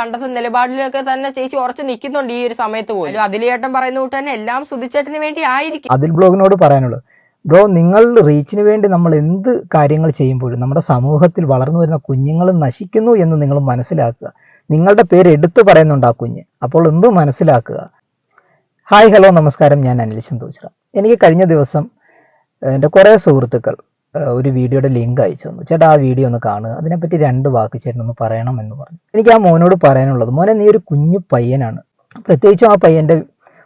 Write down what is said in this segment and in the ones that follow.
പണ്ടത്തെ നിലപാടിലൊക്കെ തന്നെ ചേച്ചി ഉറച്ചു നിൽക്കുന്നുണ്ട് ഈ ഒരു സമയത്ത് പോലും. അതിലേട്ടൻ പറയുന്ന കൂട്ട് തന്നെ എല്ലാം സുധിച്ചേട്ടന് വേണ്ടി ആയിരിക്കും. അതിൽ ബ്ലോഗിനോട് പറയാനുള്ളത്, ബ്രോ, നിങ്ങൾ റീച്ചിന് വേണ്ടി നമ്മൾ എന്ത് കാര്യങ്ങൾ ചെയ്യുമ്പോഴും നമ്മുടെ സമൂഹത്തിൽ വളർന്നു വരുന്ന കുഞ്ഞുങ്ങൾ നശിക്കുന്നു എന്ന് നിങ്ങൾ മനസ്സിലാക്കുക. നിങ്ങളുടെ പേര് എടുത്തു പറയുന്നുണ്ട് ആ കുഞ്ഞ്, അപ്പോൾ എന്ത് മനസ്സിലാക്കുക. ഹായ്, ഹലോ, നമസ്കാരം. ഞാൻ അനിൽ സന്തോഷ്. എനിക്ക് കഴിഞ്ഞ ദിവസം എൻ്റെ കുറേ സുഹൃത്തുക്കൾ ഒരു വീഡിയോയുടെ ലിങ്ക് അയച്ചു തന്നു. ചേട്ടാ, ആ വീഡിയോ ഒന്ന് കാണുക, അതിനെപ്പറ്റി 2 വാക്ക് ചേട്ടനൊന്ന് പറയണം എന്ന് പറഞ്ഞു. എനിക്ക് ആ മോനോട് പറയാനുള്ളത്, മോനെ, നീ ഒരു കുഞ്ഞു പയ്യനാണ്. പ്രത്യേകിച്ചും ആ പയ്യൻ്റെ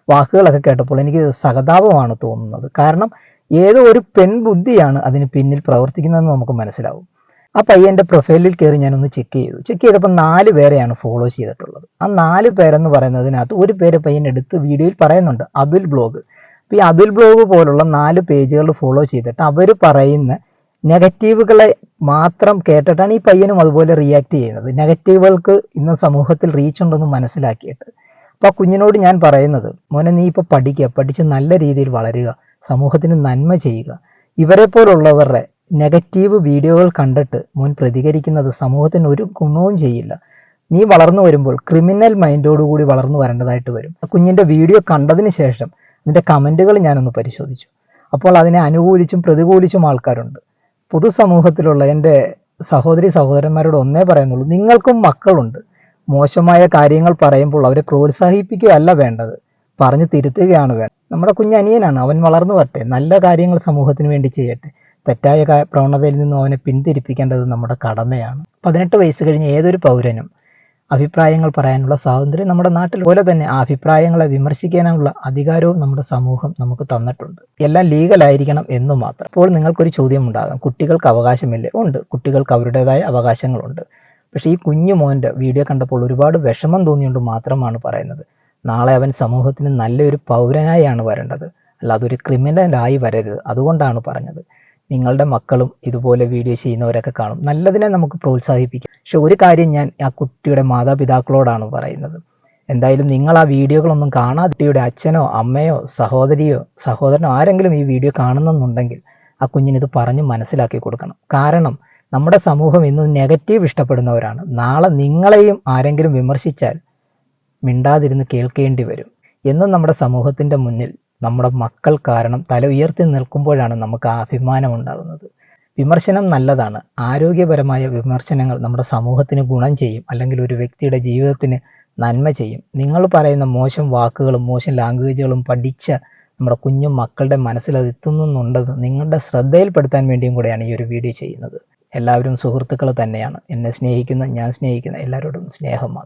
വാക്കുകളൊക്കെ കേട്ടപ്പോൾ എനിക്ക് സഹതാപമാണ് തോന്നുന്നത്. കാരണം ഏതോ ഒരു പെൺബുദ്ധിയാണ് അതിന് പിന്നിൽ പ്രവർത്തിക്കുന്നതെന്ന് നമുക്ക് മനസ്സിലാവും. ആ പയ്യൻ്റെ പ്രൊഫൈലിൽ കയറി ഞാനൊന്ന് ചെക്ക് ചെയ്തപ്പോൾ 4 പേരെയാണ് ഫോളോ ചെയ്തിട്ടുള്ളത്. ആ 4 പേരെന്ന് പറയുന്നതിനകത്ത് ഒരു പേര് പയ്യൻ എടുത്ത് വീഡിയോയിൽ പറയുന്നുണ്ട്, അതുൽ ബ്ലോഗ്. അപ്പോൾ ഈ അതുൽ ബ്ലോഗ് പോലുള്ള 4 പേജുകൾ ഫോളോ ചെയ്തിട്ട് അവർ പറയുന്ന നെഗറ്റീവുകളെ മാത്രം കേട്ടിട്ടാണ് ഈ പയ്യനും അതുപോലെ റിയാക്ട് ചെയ്യുന്നത്. നെഗറ്റീവുകൾക്ക് ഇന്ന് സമൂഹത്തിൽ റീച്ച് ഉണ്ടെന്ന് മനസ്സിലാക്കിയിട്ട്. അപ്പോൾ ആ കുഞ്ഞിനോട് ഞാൻ പറയുന്നത്, മോനെ, നീ ഇപ്പോൾ പഠിച്ച് നല്ല രീതിയിൽ വളരുക, സമൂഹത്തിന് നന്മ ചെയ്യുക. ഇവരെ പോലുള്ളവരുടെ നെഗറ്റീവ് വീഡിയോകൾ കണ്ടിട്ട് മോൻ പ്രതികരിക്കുന്നത് സമൂഹത്തിന് ഒരു ഗുണവും ചെയ്യില്ല. നീ വളർന്നു വരുമ്പോൾ ക്രിമിനൽ മൈൻഡോടുകൂടി വളർന്നു വരേണ്ടതായിട്ട് വരും. കുഞ്ഞിൻ്റെ വീഡിയോ കണ്ടതിന് ശേഷം അതിൻ്റെ കമൻറ്റുകൾ ഞാനൊന്ന് പരിശോധിച്ചു. അപ്പോൾ അതിനെ അനുകൂലിച്ചും പ്രതികൂലിച്ചും ആൾക്കാരുണ്ട്. പൊതുസമൂഹത്തിലുള്ള എൻ്റെ സഹോദരന്മാരോട് ഒന്നേ പറയുന്നുള്ളൂ, നിങ്ങൾക്കും മക്കളുണ്ട്. മോശമായ കാര്യങ്ങൾ പറയുമ്പോൾ അവരെ പ്രോത്സാഹിപ്പിക്കുകയല്ല വേണ്ടത്, പറഞ്ഞു തിരുത്തുകയാണ് വേണ്ടത്. നമ്മുടെ കുഞ്ഞനിയനാണ്, അവൻ വളർന്നു വരട്ടെ, നല്ല കാര്യങ്ങൾ സമൂഹത്തിന് വേണ്ടി ചെയ്യട്ടെ. തെറ്റായ പ്രവണതയിൽ നിന്നും അവനെ പിന്തിരിപ്പിക്കേണ്ടത് നമ്മുടെ കടമയാണ്. 18 വയസ്സ് കഴിഞ്ഞ് ഏതൊരു പൗരനും അഭിപ്രായങ്ങൾ പറയാനുള്ള സ്വാതന്ത്ര്യം നമ്മുടെ നാട്ടിൽ പോലെ തന്നെ ആ അഭിപ്രായങ്ങളെ വിമർശിക്കാനുള്ള അധികാരവും നമ്മുടെ സമൂഹം നമുക്ക് തന്നിട്ടുണ്ട്. എല്ലാം ലീഗലായിരിക്കണം എന്നു മാത്രം. അപ്പോൾ നിങ്ങൾക്കൊരു ചോദ്യം ഉണ്ടാകാം, കുട്ടികൾക്ക് അവകാശമില്ലേ? ഉണ്ട്, കുട്ടികൾക്ക് അവരുടേതായ അവകാശങ്ങളുണ്ട്. പക്ഷേ ഈ കുഞ്ഞു മോൻ്റെ വീഡിയോ കണ്ടപ്പോൾ ഒരുപാട് വിഷമം തോന്നിയുകൊണ്ട് മാത്രമാണ് പറയുന്നത്. നാളെ അവൻ സമൂഹത്തിന് നല്ലൊരു പൗരനായാണ് വരേണ്ടത്, അല്ലാതെ ഒരു ക്രിമിനലായി വരരുത്. അതുകൊണ്ടാണ് പറഞ്ഞത്. നിങ്ങളുടെ മക്കളും ഇതുപോലെ വീഡിയോ ചെയ്യുന്നവരൊക്കെ കാണും, നല്ലതിനെ നമുക്ക് പ്രോത്സാഹിപ്പിക്കാം. പക്ഷെ ഒരു കാര്യം ഞാൻ ആ കുട്ടിയുടെ മാതാപിതാക്കളോടാണ് പറയുന്നത്, എന്തായാലും നിങ്ങൾ ആ വീഡിയോകളൊന്നും കാണാതെ കുട്ടിയുടെ അച്ഛനോ അമ്മയോ സഹോദരനോ ആരെങ്കിലും ഈ വീഡിയോ കാണുന്നെന്നുണ്ടെങ്കിൽ ആ കുഞ്ഞിനിത് പറഞ്ഞ് മനസ്സിലാക്കി കൊടുക്കണം. കാരണം നമ്മുടെ സമൂഹം ഇന്ന് നെഗറ്റീവ് ഇഷ്ടപ്പെടുന്നവരാണ്. നാളെ നിങ്ങളെയും ആരെങ്കിലും വിമർശിച്ചാൽ മിണ്ടാതിരുന്ന് കേൾക്കേണ്ടി വരും. എന്നും നമ്മുടെ സമൂഹത്തിൻ്റെ മുന്നിൽ നമ്മുടെ മക്കൾ കാരണം തല ഉയർത്തി നിൽക്കുമ്പോഴാണ് നമുക്ക് ആ അഭിമാനം ഉണ്ടാകുന്നത്. വിമർശനം നല്ലതാണ്. ആരോഗ്യപരമായ വിമർശനങ്ങൾ നമ്മുടെ സമൂഹത്തിന് ഗുണം ചെയ്യും, അല്ലെങ്കിൽ ഒരു വ്യക്തിയുടെ ജീവിതത്തിന് നന്മ ചെയ്യും. നിങ്ങൾ പറയുന്ന മോശം വാക്കുകളും മോശം ലാംഗ്വേജുകളും പഠിച്ച നമ്മുടെ കുഞ്ഞു മക്കളുടെ മനസ്സിൽ അത് എത്തുന്നുണ്ടെന്ന് നിങ്ങളുടെ ശ്രദ്ധയിൽപ്പെടുത്താൻ വേണ്ടിയും കൂടെയാണ് ഈ ഒരു വീഡിയോ ചെയ്യുന്നത്. എല്ലാവരും സുഹൃത്തുക്കൾ തന്നെയാണ്. എന്നെ സ്നേഹിക്കുന്ന, ഞാൻ സ്നേഹിക്കുന്ന എല്ലാവരോടും സ്നേഹം മാത്രം.